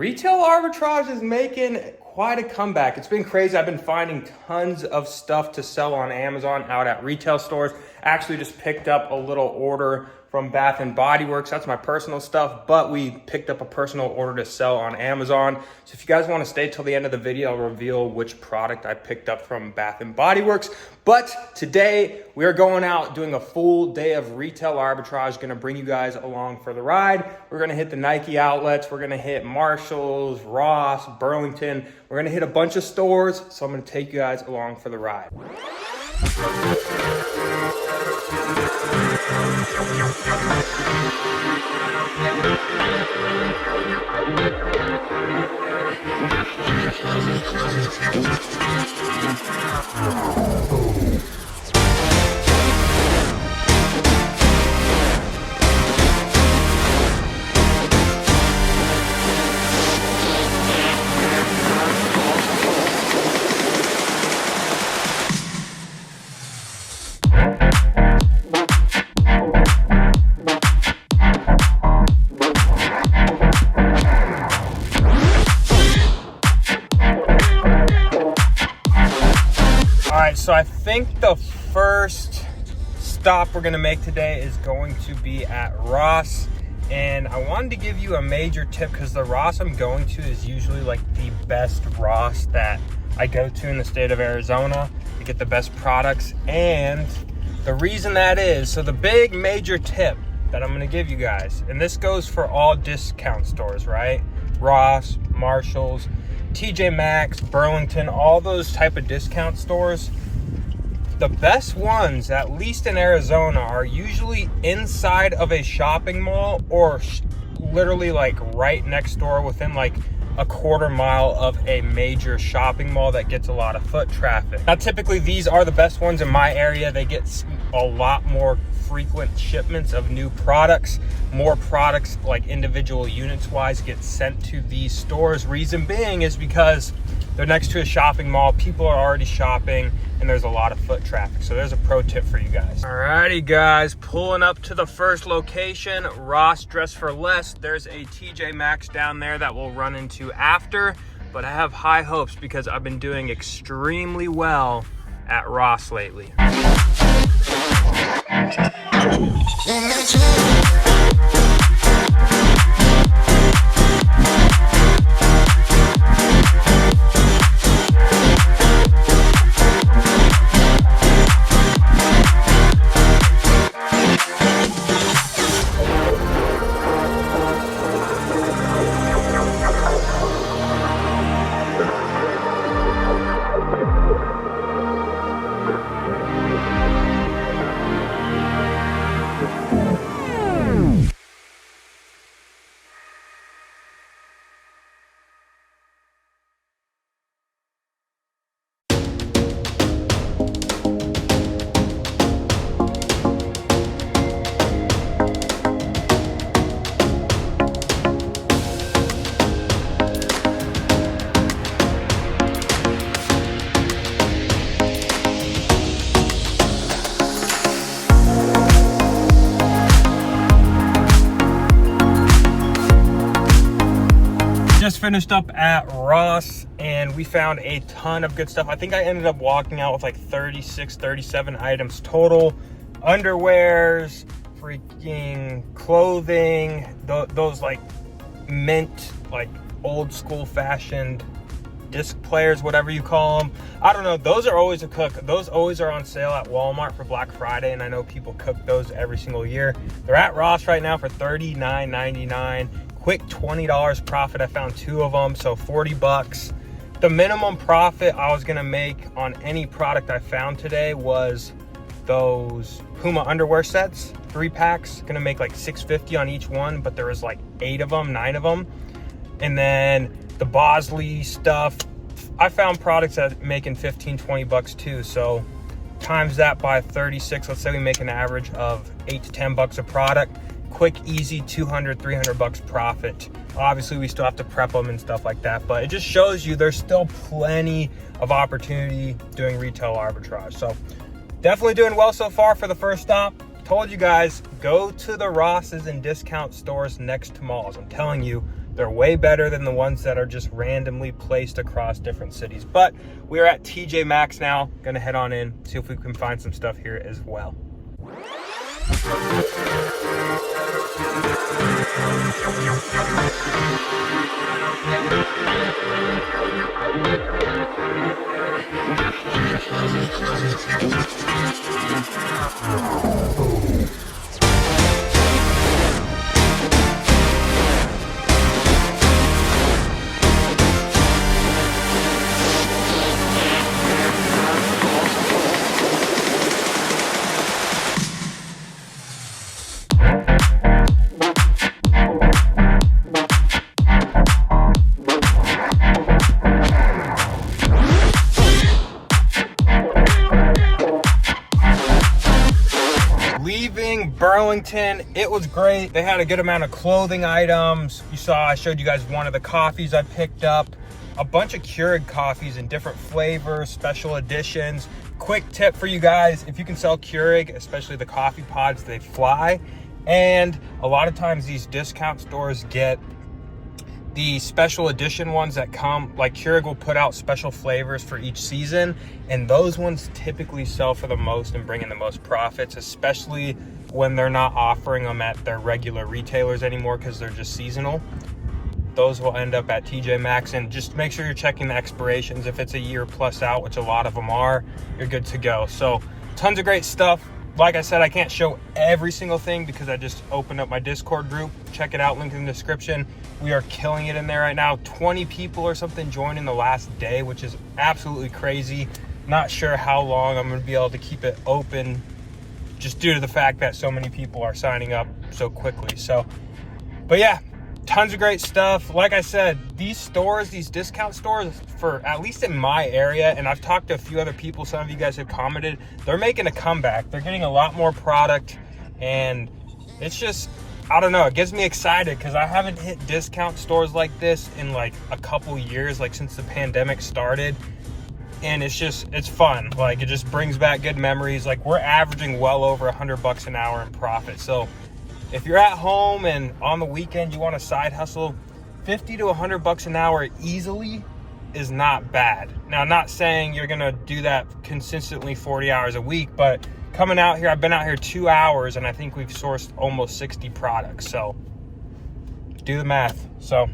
Retail arbitrage is making quite a comeback. It's been crazy. I've been finding tons of stuff to sell on Amazon out at retail stores. Actually just picked up a little order from Bath and Body Works. That's my personal stuff, but we picked up a personal order to sell on Amazon. So if you guys want to stay till the end of the video, I'll reveal which product I picked up from Bath and Body Works. But today we are going out doing a full day of retail arbitrage. Gonna bring you guys along for the ride. We're gonna hit the Nike outlets. We're gonna hit Marshalls, Ross, Burlington. We're gonna hit a bunch of stores. So I'm gonna take you guys along for the ride. So I think the first stop we're gonna make today is going to be at Ross. And I wanted to give you a major tip because the Ross I'm going to is usually like the best Ross that I go to in the state of Arizona to get the best products. And the reason that is, so the big major tip that I'm gonna give you guys, and this goes for all discount stores, right? Ross, Marshalls, TJ Maxx, Burlington, all those type of discount stores. The best ones, at least in Arizona, are usually inside of a shopping mall or literally like right next door within like a quarter mile of a major shopping mall that gets a lot of foot traffic. Now, typically these are the best ones in my area. They get a lot more frequent shipments of new products. More products, like individual units wise, get sent to these stores. Reason being is because they're next to a shopping mall. People are already shopping and there's a lot of foot traffic. So there's a pro tip for you guys. Alrighty guys, pulling up to the first location, Ross Dress for Less. There's a TJ Maxx down there that we'll run into after, but I have high hopes because I've been doing extremely well at Ross lately. Just finished up at Ross and we found a ton of good stuff. I think I ended up walking out with like 36, 37 items total. Underwears, freaking clothing, those like mint, like old school fashioned disc players, whatever you call them. I don't know, those are always a cook. Those always are on sale at Walmart for Black Friday, and I know people cook those every single year. They're at Ross right now for $39.99. Quick $20 profit. I found 2 of them, so 40 bucks. The minimum profit I was gonna make on any product I found today was those Puma underwear sets, 3 packs. Gonna make like $6.50 on each one, but there was like 8 of them, 9 of them. And then the Bosley stuff, I found products that making 15, 20 bucks too. So times that by 36, let's say we make an average of 8 to 10 bucks a product. Quick, easy 200, 300 bucks profit. Obviously, we still have to prep them and stuff like that, but it just shows you there's still plenty of opportunity doing retail arbitrage. So definitely doing well so far for the first stop. Told you guys, go to the Rosses and discount stores next to malls. I'm telling you, They're way better than the ones that are just randomly placed across different cities. But we are at TJ Maxx now. Gonna head on in, see if we can find some stuff here as well. Leaving Burlington, it was great. They had a good amount of clothing items. You saw, I showed you guys one of the coffees I picked up. A bunch of Keurig coffees in different flavors, special editions. Quick tip for you guys, if you can sell Keurig, especially the coffee pods, they fly. And a lot of times these discount stores get the special edition ones that come, like Keurig will put out special flavors for each season, and those ones typically sell for the most and bring in the most profits, especially when they're not offering them at their regular retailers anymore because they're just seasonal. Those will end up at TJ Maxx, and just make sure you're checking the expirations. If it's a year plus out, which a lot of them are, you're good to go. So tons of great stuff. Like I said, I can't show every single thing because I just opened up my Discord group. Check it out, link in the description. We are killing it in there right now. 20 people or something joined in the last day, which is absolutely crazy. Not sure how long I'm going to be able to keep it open just due to the fact that so many people are signing up so quickly. So, but yeah, tons of great stuff. Like I said, these stores, these discount stores, for at least in my area, and I've talked to a few other people, some of you guys have commented, they're making a comeback. They're getting a lot more product, and it's just, I don't know, it gets me excited because I haven't hit discount stores like this in like a couple years, like since the pandemic started. And it's fun. Like, it just brings back good memories. Like, we're averaging well over $100 an hour in profit. So if you're at home and on the weekend you want a side hustle, 50 to $100 an hour easily is not bad. Now, I'm not saying you're gonna do that consistently 40 hours a week, but coming out here, I've been out here 2 hours and I think we've sourced almost 60 products. So do the math. So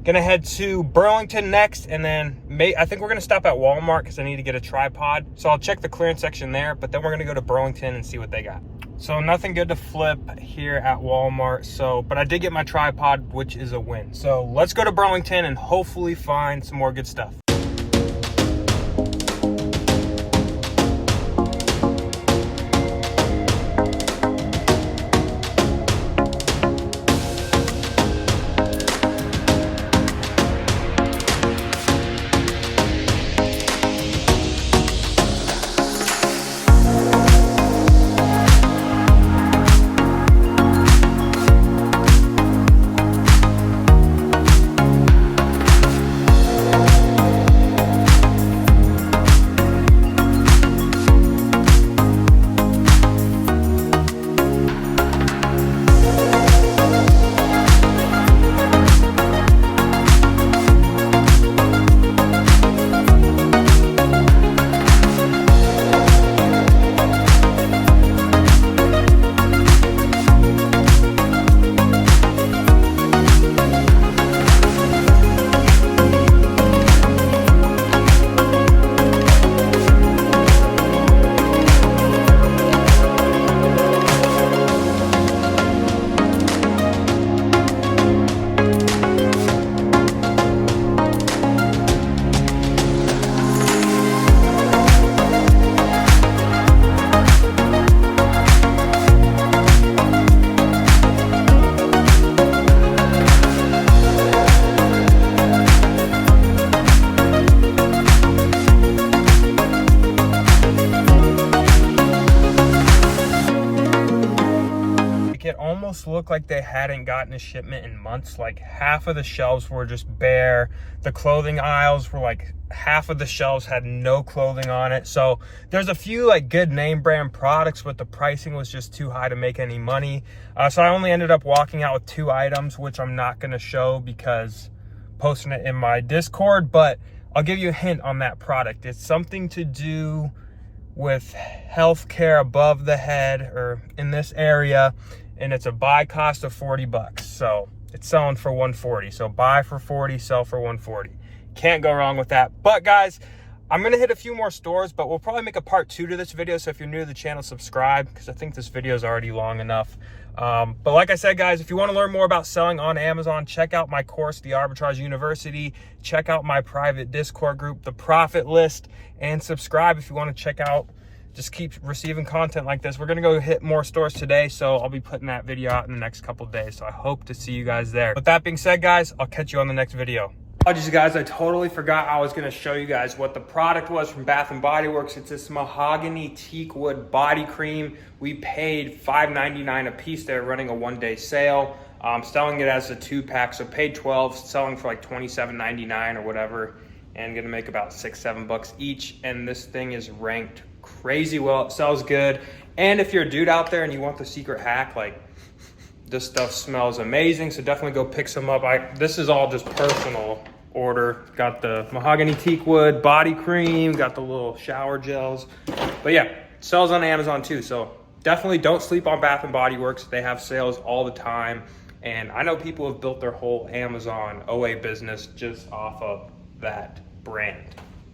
gonna head to Burlington next, and then I think we're gonna stop at Walmart because I need to get a tripod. So I'll check the clearance section there, but then we're gonna go to Burlington and see what they got. So nothing good to flip here at Walmart. But I did get my tripod, which is a win. So let's go to Burlington and hopefully find some more good stuff. looked like they hadn't gotten a shipment in months. Like half of the shelves were just bare. The clothing aisles were like half of the shelves had no clothing on it. So there's a few like good name brand products, but the pricing was just too high to make any money. So I only ended up walking out with 2 items, which I'm not going to show because posting it in my Discord, but I'll give you a hint on that product. It's something to do with healthcare above the head or in this area, and it's a buy cost of 40 bucks. So it's selling for 140. So buy for 40, sell for 140. Can't go wrong with that. But guys, I'm gonna hit a few more stores, but we'll probably make a part 2 to this video. So if you're new to the channel, subscribe, because I think this video is already long enough. But like I said, guys, if you want to learn more about selling on Amazon, check out my course, the Arbitrage University. Check out my private Discord group, the Profit List, and subscribe if you want to check out, just keep receiving content like this. We're going to go hit more stores today, so I'll be putting that video out in the next couple of days. So I hope to see you guys there. With that being said, guys, I'll catch you on the next video. Apologies, guys, I totally forgot I was going to show you guys what the product was from Bath & Body Works. It's this mahogany teak wood body cream. We paid $5.99 a piece. They're running a 1-day sale. Selling it as a 2-pack, so paid $12, selling for like $27.99 or whatever, and gonna make about $6-7 bucks each. And this thing is ranked crazy well. It sells good. And if you're a dude out there and you want the secret hack, like, this stuff smells amazing, so definitely go pick some up. This is all just personal order. Got the mahogany teak wood body cream, got the little shower gels. But yeah, it sells on Amazon too, so definitely don't sleep on Bath & Body Works. They have sales all the time, and I know people have built their whole Amazon OA business just off of that brand.